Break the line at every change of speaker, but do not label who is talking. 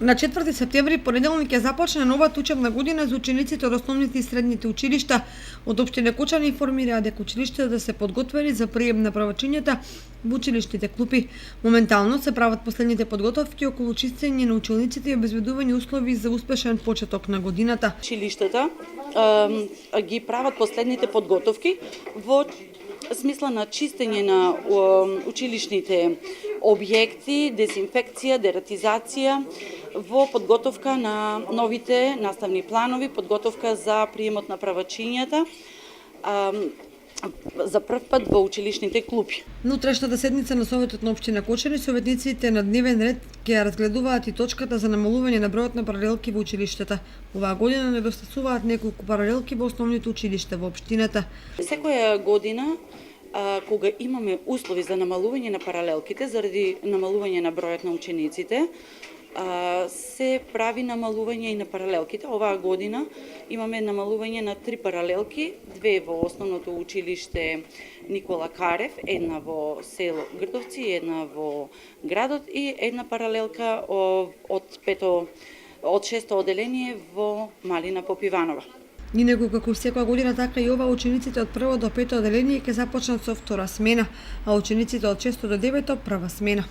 На 4 септември понеделник ќе започне новата учебна година за учениците од основните и средните училишта. Од општина Кочани информираа дека училиштата да се подготвени за прием на правачињата во училишните клупи. Моментално се прават последните подготовки околу чистење на училниците и обезбедување услови за успешен почеток на годината.
Училиштата ги прават последните подготовки во смисла на чистење на училишните објекти, дезинфекција, дератизација, во подготовка на новите наставни планови, подготовка за приемот на правачињата за прв пат во училишните клупи.
На утрешната седница на Советот на општина Кочани, советниците на дневен ред ќе ја разгледуваат и точката за намалување на бројот на паралелки во училиштата. Оваа година недостасуваат неколку паралелки во основните училишта во општината.
Секоја година кога имаме услови за намалување на паралелките заради намалување на бројот на учениците, се прави намалување и на паралелките. Оваа година имаме намалување на 3 паралелки, 2 во основното училиште Никола Карев, една во село Грдовци, една во градот и една паралелка од 6-то оделение во Малина Попиванова.
Инаку како секоја година, така и ова учениците од 1 до 5 оделение ќе започнат со втора смена, а учениците од 6 до 9 прва смена.